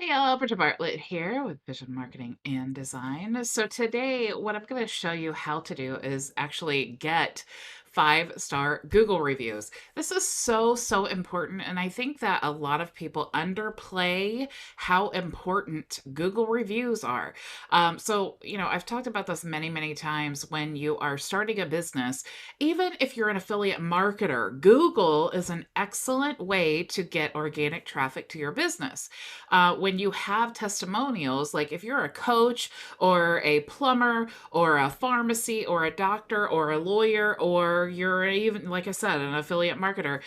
Hey, Bridget Bartlett here with Vision Marketing and Design. So today, what I'm going to show you how to do is actually get five-star Google reviews. This is so important, and I think that a lot of people underplay how important Google reviews are. I've talked about this many times. When you are starting a business, even if you're an affiliate marketer, Google is an excellent way to get organic traffic to your business. When you have testimonials, like if you're a coach or a plumber or a pharmacy or a doctor or a lawyer, or you're even, like I said, an affiliate marketer,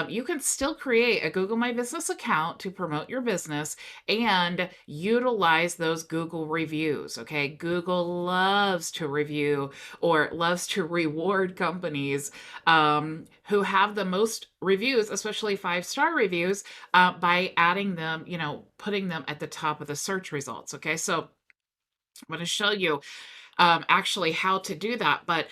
you can still create a Google My Business account to promote your business and utilize those Google reviews. Okay. Google loves to review or loves to reward companies who have the most reviews, especially five-star reviews, by adding them, putting them at the top of the search results. Okay, so I'm going to show you actually how to do that. But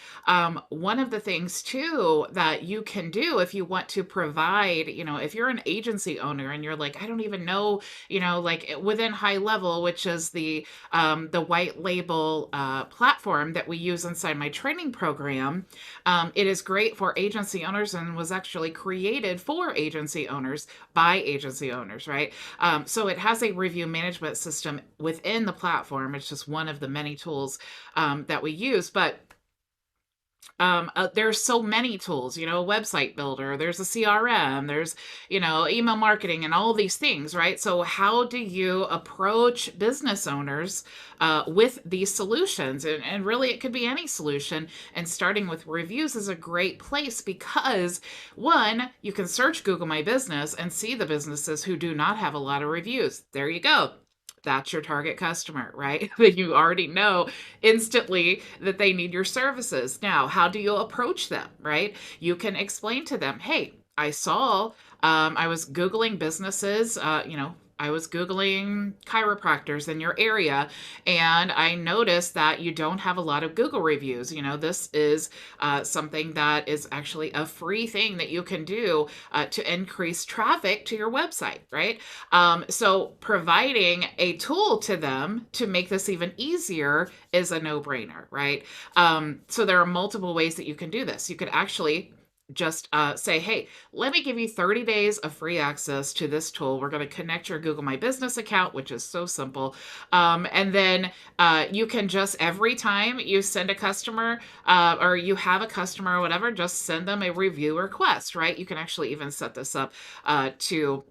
one of the things too that you can do if you want to provide, if you're an agency owner and you're like, I don't even know, like within HighLevel, which is the white label platform that we use inside my training program, it is great for agency owners and was actually created for agency owners by agency owners, right? So it has a review management system within the platform. It's just one of the many tools that we use. But there's so many tools, a website builder, there's a CRM, there's, email marketing and all these things, right? So how do you approach business owners with these solutions? And really, it could be any solution. And starting with reviews is a great place because, one, you can search Google My Business and see the businesses who do not have a lot of reviews. There you go. That's your target customer, right? That you already know instantly that they need your services. Now, how do you approach them, right? You can explain to them, hey, I saw, I was Googling businesses, I was Googling chiropractors in your area, and I noticed that you don't have a lot of Google reviews. This is something that is actually a free thing that you can do to increase traffic to your website, right? So providing a tool to them to make this even easier is a no-brainer, right? So there are multiple ways that you can do this. You could actually just say, hey, let me give you 30 days of free access to this tool. We're going to connect your Google My Business account, which is so simple. And then you can just, every time you send a customer or you have a customer or whatever, just send them a review request, right? You can actually even set this up to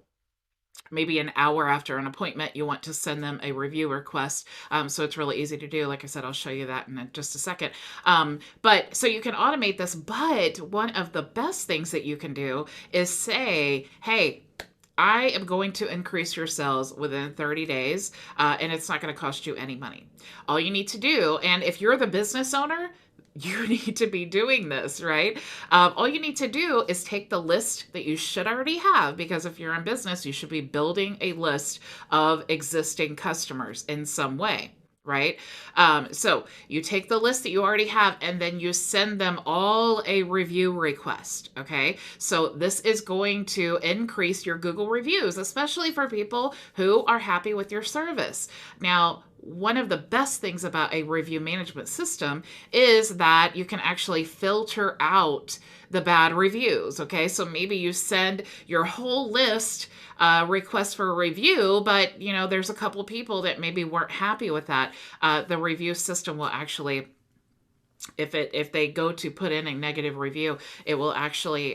maybe an hour after an appointment, you want to send them a review request. So it's really easy to do. Like I said, I'll show you that in just a second. But so you can automate this. But one of the best things that you can do is say, hey, I am going to increase your sales within 30 days, and it's not going to cost you any money. All you need to do, and if you're the business owner, you need to be doing this, right? All you need to do is take the list that you should already have, because if you're in business, you should be building a list of existing customers in some way. Right? So you take the list that you already have and then you send them all a review request. Okay. So this is going to increase your Google reviews, especially for people who are happy with your service. Now, one of the best things about a review management system is that you can actually filter out the bad reviews. Okay, so maybe you send your whole list request for a review, but there's a couple people that maybe weren't happy with that. The review system will actually, if they go to put in a negative review, it will actually,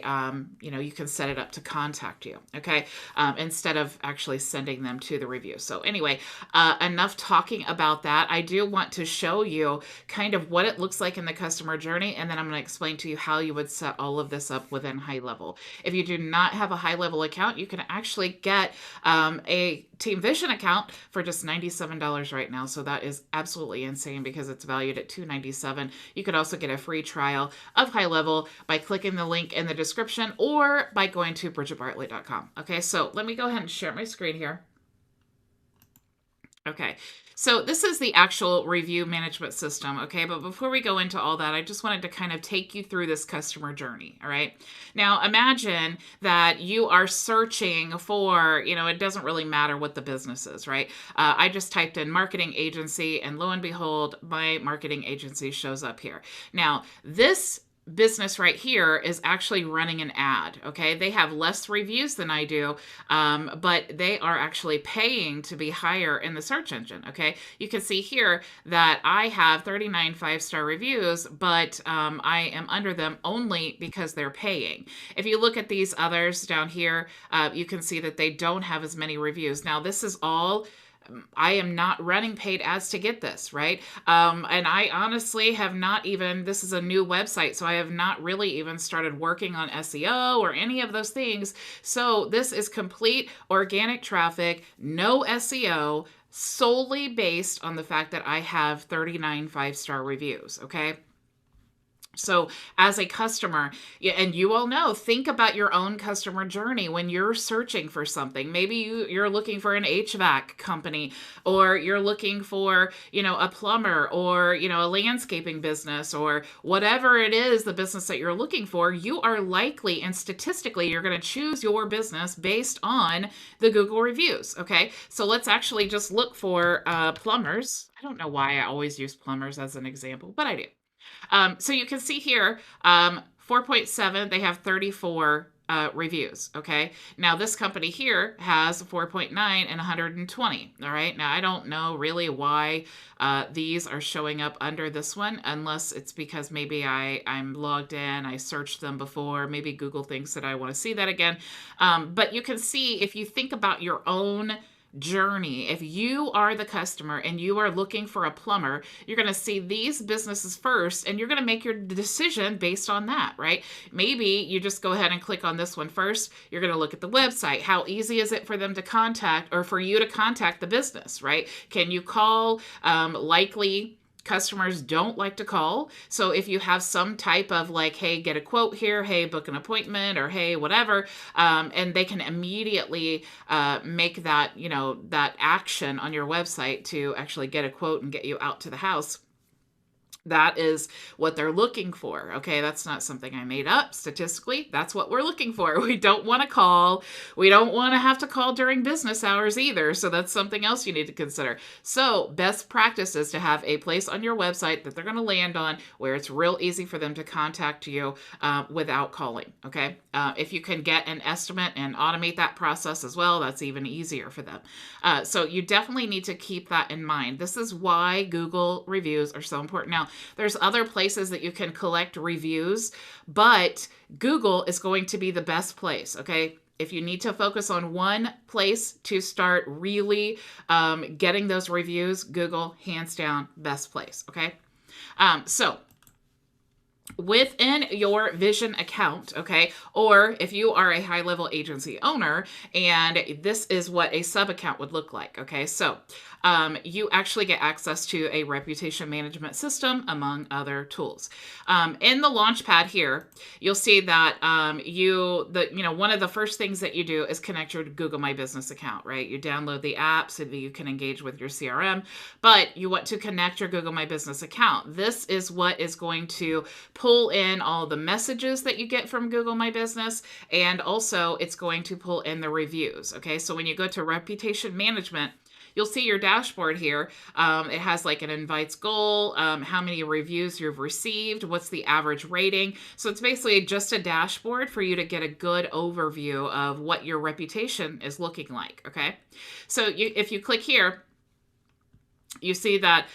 you can set it up to contact you, okay, instead of actually sending them to the review. So anyway, enough talking about that. I do want to show you kind of what it looks like in the customer journey, and then I'm going to explain to you how you would set all of this up within HighLevel. If you do not have a HighLevel account, you can actually get a Team Vision account for just $97 right now. So that is absolutely insane because it's valued at $297. You could also get a free trial of HighLevel by clicking the link in the description or by going to bridgetbartlett.com. Okay, so let me go ahead and share my screen here. Okay, so this is the actual review management system, okay? But before we go into all that, I just wanted to kind of take you through this customer journey, all right? Now, imagine that you are searching for, it doesn't really matter what the business is, right? I just typed in marketing agency, and lo and behold, my marketing agency shows up here. Now, this business right here is actually running an ad. Okay, they have less reviews than I do, but they are actually paying to be higher in the search engine. Okay, you can see here that I have 39 5-star reviews, but I am under them only because they're paying. If you look at these others down here, you can see that they don't have as many reviews. Now, this is all, I am not running paid ads to get this, right? And I honestly have not even, this is a new website, so I have not really even started working on SEO or any of those things. So this is complete organic traffic, no SEO, solely based on the fact that I have 39 5-star reviews, okay? So, as a customer, and you all know, think about your own customer journey when you're searching for something. Maybe you're looking for an HVAC company, or you're looking for, a plumber, or, a landscaping business, or whatever it is, the business that you're looking for. You are likely, and statistically, you're going to choose your business based on the Google reviews. Okay. So, let's actually just look for plumbers. I don't know why I always use plumbers as an example, but I do. So you can see here, 4.7, they have 34 reviews. Okay. Now this company here has 4.9 and 120. All right. Now I don't know really why these are showing up under this one, unless it's because maybe I'm logged in, I searched them before, maybe Google thinks that I want to see that again. But you can see, if you think about your own journey, if you are the customer and you are looking for a plumber, you're going to see these businesses first, and you're going to make your decision based on that, right? Maybe you just go ahead and click on this one first. You're going to look at the website. How easy is it for them to contact, or for you to contact the business, right? Can you call? Likely customers don't like to call. So if you have some type of like, hey, get a quote here, hey, book an appointment, or hey, whatever, and they can immediately make that, that action on your website to actually get a quote and get you out to the house. That is what they're looking for. Okay, that's not something I made up. Statistically, that's what we're looking for. We don't want to call. We don't want to have to call during business hours either. So that's something else you need to consider. So best practice is to have a place on your website that they're going to land on where it's real easy for them to contact you without calling. Okay, if you can get an estimate and automate that process as well, that's even easier for them. So you definitely need to keep that in mind. This is why Google reviews are so important. Now, there's other places that you can collect reviews, but Google is going to be the best place, okay? If you need to focus on one place to start really getting those reviews, Google, hands down, best place, okay? So within your Vision account, okay, or if you are a HighLevel agency owner, and this is what a sub account would look like, okay, so you actually get access to a reputation management system, among other tools. In the Launchpad here, you'll see that one of the first things that you do is connect your Google My Business account, right? You download the app so that you can engage with your CRM, but you want to connect your Google My Business account. This is what is going to pull in all the messages that you get from Google My Business, and also it's going to pull in the reviews. Okay, so when you go to reputation management, you'll see your dashboard here. It has like an invites goal, how many reviews you've received, what's the average rating. So it's basically just a dashboard for you to get a good overview of what your reputation is looking like. Okay, so if you click here, you see that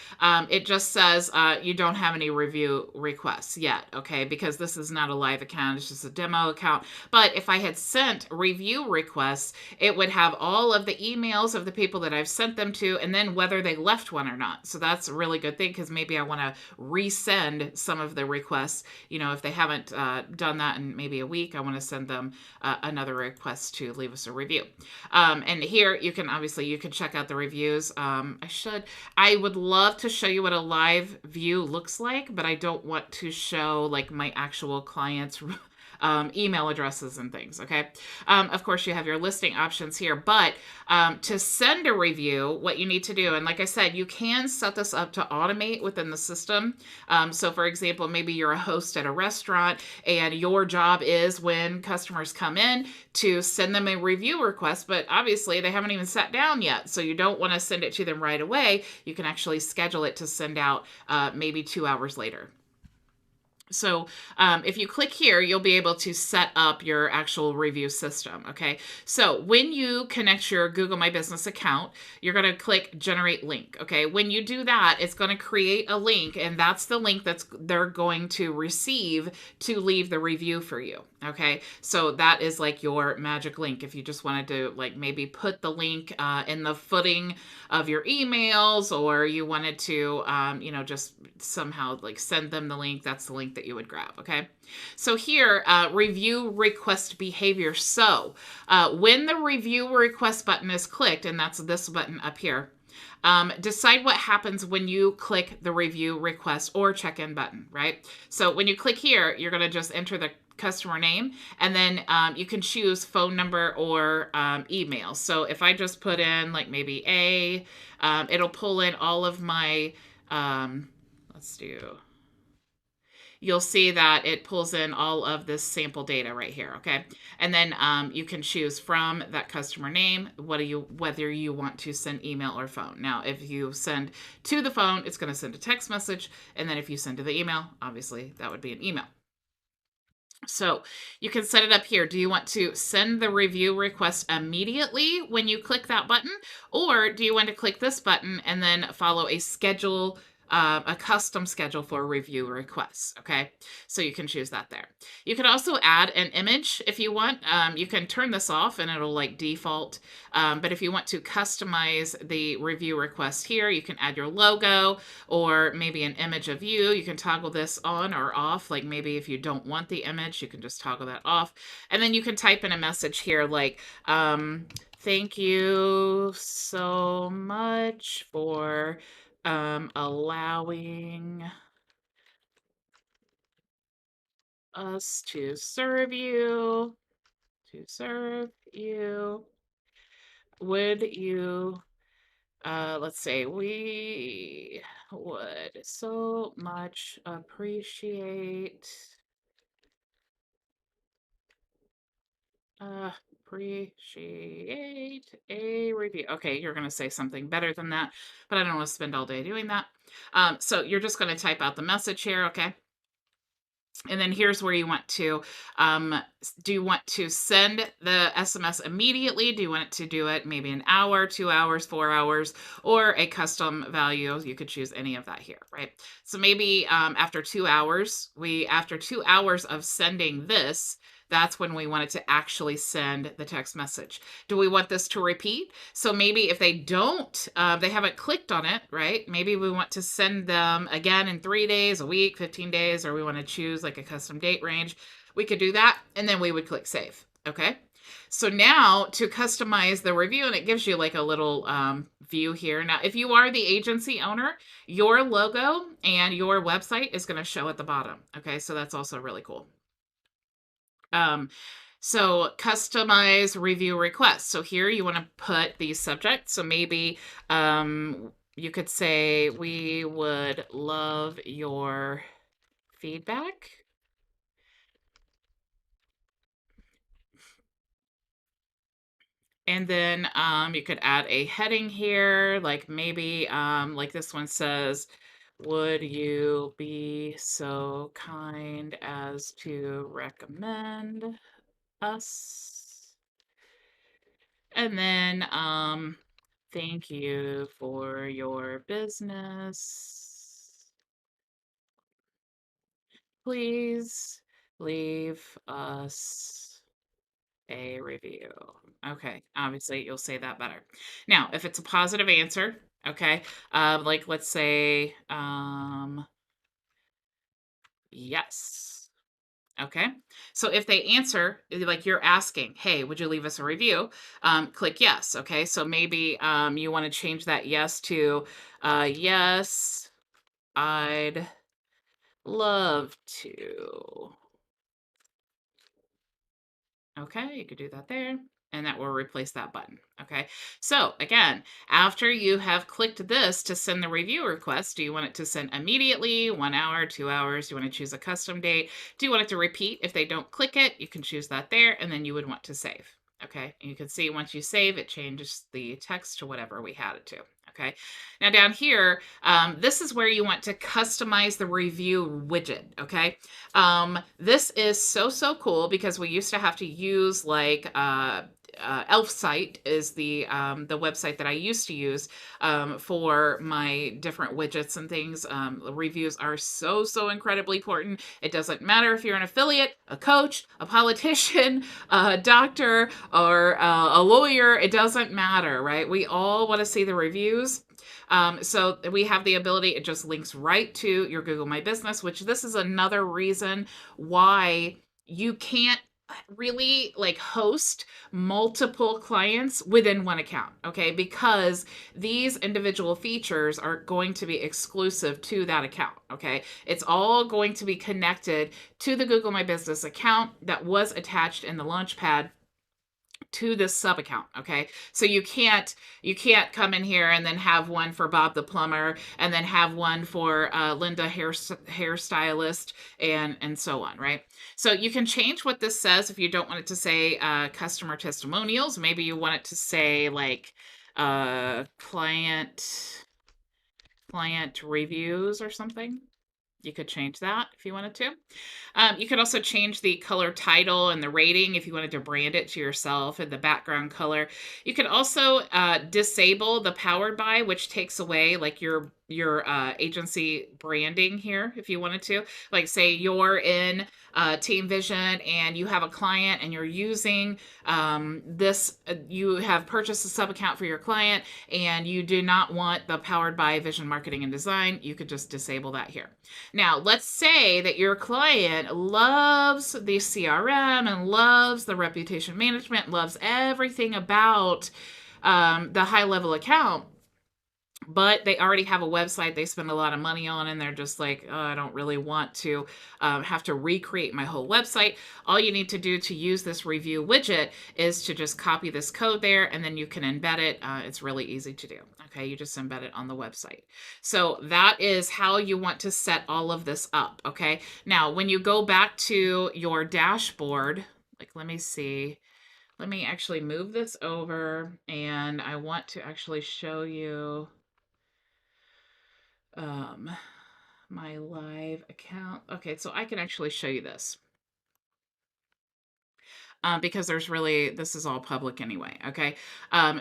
it just says you don't have any review requests yet, okay, because this is not a live account, it's just a demo account. But if I had sent review requests, it would have all of the emails of the people that I've sent them to, and then whether they left one or not. So that's a really good thing, because maybe I want to resend some of the requests. If they haven't done that in maybe a week, I want to send them another request to leave us a review. And here you can check out the reviews. I would love to show you what a live view looks like, but I don't want to show like my actual clients' email addresses and things. Okay. Of course, you have your listing options here, but to send a review, what you need to do, and like I said, you can set this up to automate within the system. So, for example, maybe you're a host at a restaurant and your job is when customers come in to send them a review request, but obviously they haven't even sat down yet. So, you don't want to send it to them right away. You can actually schedule it to send out maybe 2 hours later. So if you click here, you'll be able to set up your actual review system. Okay. So when you connect your Google My Business account, you're going to click generate link. Okay. When you do that, it's going to create a link, and that's the link they're going to receive to leave the review for you. Okay. So that is like your magic link. If you just wanted to like maybe put the link in the footing of your emails, or you wanted to, just somehow like send them the link, that's the link that you would grab. Okay. So here, review request behavior. So when the review request button is clicked, and that's this button up here, decide what happens when you click the review request or check-in button, right? So when you click here, you're going to just enter the customer name, and then you can choose phone number or email. So if I just put in like maybe it'll pull in all of my, let's do, you'll see that it pulls in all of this sample data right here. Okay. And then you can choose from that customer name, whether you want to send email or phone. Now, if you send to the phone, it's going to send a text message. And then if you send to the email, obviously that would be an email. So you can set it up here. Do you want to send the review request immediately when you click that button? Or do you want to click this button and then follow a custom schedule for review requests? Okay, so you can choose that there. You can also add an image if you want. You can turn this off and it'll like default. But if you want to customize the review request here, you can add your logo or maybe an image of you. You can toggle this on or off. Like maybe if you don't want the image, you can just toggle that off. And then you can type in a message here like, thank you so much for allowing us to serve you. Would you, let's say, we would so much appreciate a review. Okay, you're going to say something better than that, but I don't want to spend all day doing that. So you're just going to type out the message here, okay? And then here's where you want to, do you want to send the SMS immediately? Do you want it to do it maybe an hour, 2 hours, 4 hours, or a custom value? You could choose any of that here, right? So maybe after 2 hours, after 2 hours of sending this, that's when we want it to actually send the text message. Do we want this to repeat? So maybe if they don't, they haven't clicked on it, right? Maybe we want to send them again in 3 days, a week, 15 days, or we want to choose like a custom date range. We could do that, and then we would click save. Okay. So now to customize the review, and it gives you like a little view here. Now, if you are the agency owner, your logo and your website is going to show at the bottom. Okay. So that's also really cool. So customize review requests. So here you want to put the subject. So maybe you could say, we would love your feedback. And then you could add a heading here, like maybe like this one says, would you be so kind as to recommend us? And then thank you for your business. Please leave us a review. Okay, obviously you'll say that better. Now, if it's a positive answer, okay, like let's say yes. Okay. So if they answer, like you're asking, hey, would you leave us a review? Click yes. Okay. So maybe you want to change that yes to yes, I'd love to Okay, you could do that there. And that will replace that button. Okay. So again, after you have clicked this to send the review request, do you want it to send immediately, 1 hour, 2 hours? Do you want to choose a custom date? Do you want it to repeat? If they don't click it, you can choose that there, and then you would want to save. Okay. And you can see once you save, it changes the text to whatever we had it to. Okay. Now down here, this is where you want to customize the review widget. Okay. This is so cool because we used to have to use like Elf Site is the website that I used to use for my different widgets and things. Reviews are so incredibly important. It doesn't matter if you're an affiliate, a coach, a politician, a doctor, or a lawyer. It doesn't matter, right? We all want to see the reviews. So we have the ability, it just links right to your Google My Business, which this is another reason why you can't really like host multiple clients within one account, okay? Because these individual features are going to be exclusive to that account, okay? It's all going to be connected to the Google My Business account that was attached in the Launchpad to this sub account. Okay. So you can't come in here and then have one for Bob the plumber and then have one for Linda hairstylist and so on. Right. So you can change what this says if you don't want it to say customer testimonials. Maybe you want it to say like client reviews or something. You could change that if you wanted to. You could also change the color title and the rating if you wanted to brand it to yourself and the background color. You could also disable the powered by, which takes away like your agency branding here if you wanted to. Like say you're in Team Vision and you have a client and you're using this, you have purchased a sub account for your client and you do not want the powered by Vision Marketing and Design, you could just disable that here. Now, let's say that your client loves the CRM and loves the reputation management, loves everything about the HighLevel account, but they already have a website they spend a lot of money on, and they're just like, oh, I don't really want to have to recreate my whole website. All you need to do to use this review widget is to just copy this code there, and then you can embed it. It's really easy to do. Okay, you just embed it on the website. So that is how you want to set all of this up. Okay, now when you go back to your dashboard, like let me see. Let me actually move this over, and I want to actually show you my live account. Okay, so I can actually show you this. Because there's really, this is all public anyway, okay?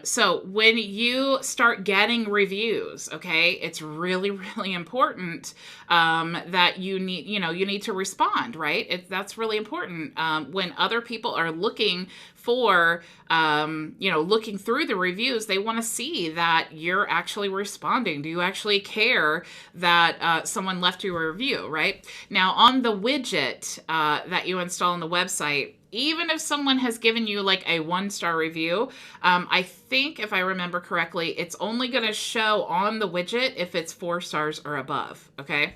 So when you start getting reviews, okay, it's really, really important that you need to respond, right? That's really important. When other people are looking for, looking through the reviews, they want to see that you're actually responding. Do you actually care that someone left you a review, right? Now, on the widget that you install on the website, even if someone has given you like a 1-star review, I think if I remember correctly, it's only going to show on the widget if it's 4 stars or above. Okay.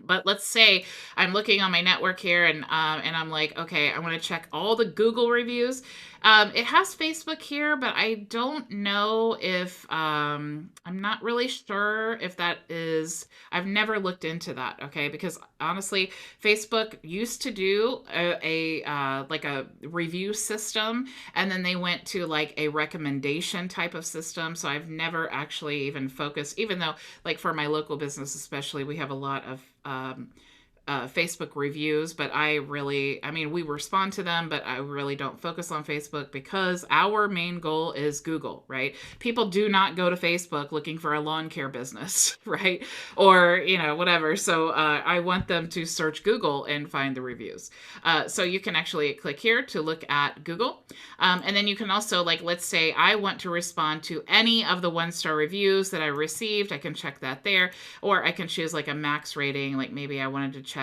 But let's say I'm looking on my network here and I'm like, okay, I want to check all the Google reviews. It has Facebook here, but I don't know if I'm not really sure if that is. I've never looked into that. Okay, because honestly, Facebook used to do like a review system, and then they went to like a recommendation type of system. So I've never actually even focused, even though like for my local business especially, we have a lot of Facebook reviews, but we respond to them, but I really don't focus on Facebook because our main goal is Google, right? People do not go to Facebook looking for a lawn care business, right? Or, whatever. So I want them to search Google and find the reviews. So you can actually click here to look at Google. And then you can also, like, let's say I want to respond to any of the 1-star reviews that I received. I can check that there, or I can choose like a max rating. Like maybe I wanted to check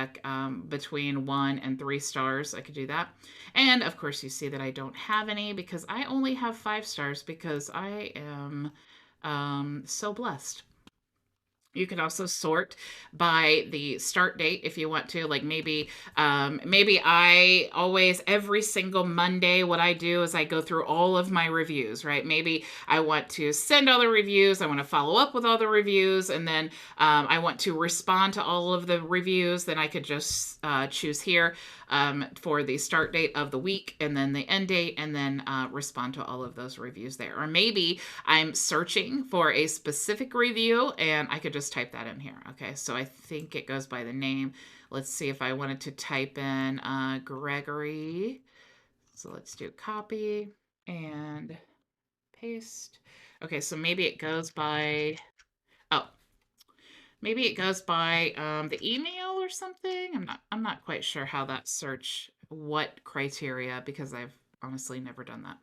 between 1 and 3 stars. I could do that. And of course you see that I don't have any because I only have 5 stars because I am so blessed. You can also sort by the start date if you want to. Like maybe I always, every single Monday, what I do is I go through all of my reviews, right? Maybe I want to send all the reviews, I want to follow up with all the reviews, and then I want to respond to all of the reviews. Then I could just choose here for the start date of the week and then the end date, and then respond to all of those reviews there. Or maybe I'm searching for a specific review and I could just type that in here. Okay, so I think it goes by the name. Let's see if I wanted to type in Gregory. So let's do copy and paste. Okay, so maybe it goes by, oh, maybe it goes by the email or something. I'm not quite sure how that search, what criteria, because I've honestly never done that.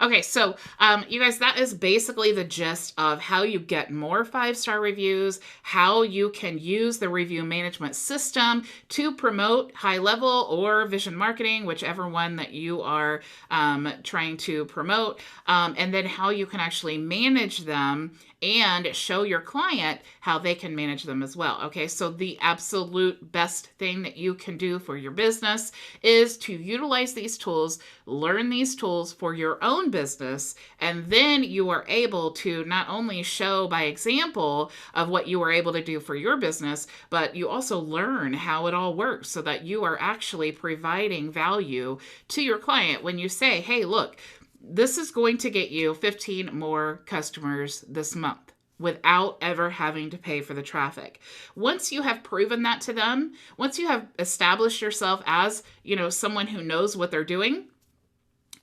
Okay, so you guys, that is basically the gist of how you get more 5-star reviews, how you can use the review management system to promote HighLevel or vision marketing, whichever one that you are trying to promote, and then how you can actually manage them and show your client how they can manage them as well. Okay, so the absolute best thing that you can do for your business is to utilize these tools, learn these tools for your own business, and then you are able to not only show by example of what you were able to do for your business, but you also learn how it all works so that you are actually providing value to your client when you say, hey, look, this is going to get you 15 more customers this month without ever having to pay for the traffic. Once you have proven that to them, once you have established yourself as, someone who knows what they're doing,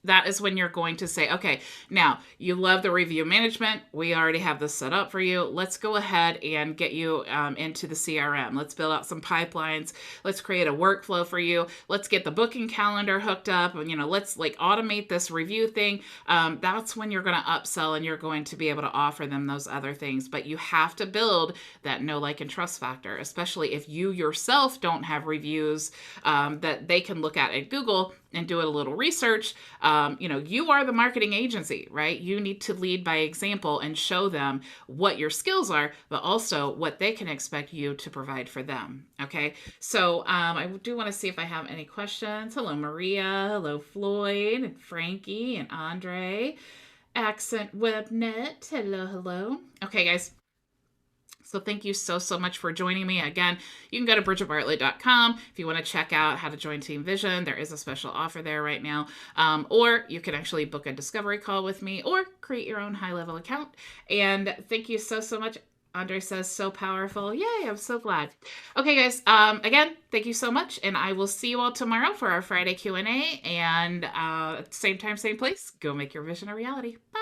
that is when you're going to say, okay, now you love the review management. We already have this set up for you. Let's go ahead and get you into the CRM. Let's build out some pipelines. Let's create a workflow for you. Let's get the booking calendar hooked up, and let's automate this review thing. That's when you're going to upsell and you're going to be able to offer them those other things. But you have to build that know, like, and trust factor, especially if you yourself don't have reviews that they can look at Google and do a little research. You are the marketing agency, right? You need to lead by example and show them what your skills are, but also what they can expect you to provide for them. Okay. So I do want to see if I have any questions. Hello, Maria. Hello, Floyd and Frankie and Andre. Accent Webnet. Hello, hello. Okay, guys. So thank you so much for joining me. Again, you can go to bridgetbartlett.com if you want to check out how to join Team Vision. There is a special offer there right now. Or you can actually book a discovery call with me or create your own HighLevel account. And thank you so much. Andre says, so powerful. Yay, I'm so glad. Okay, guys. Again, thank you so much. And I will see you all tomorrow for our Friday Q&A. And same time, same place. Go make your vision a reality. Bye.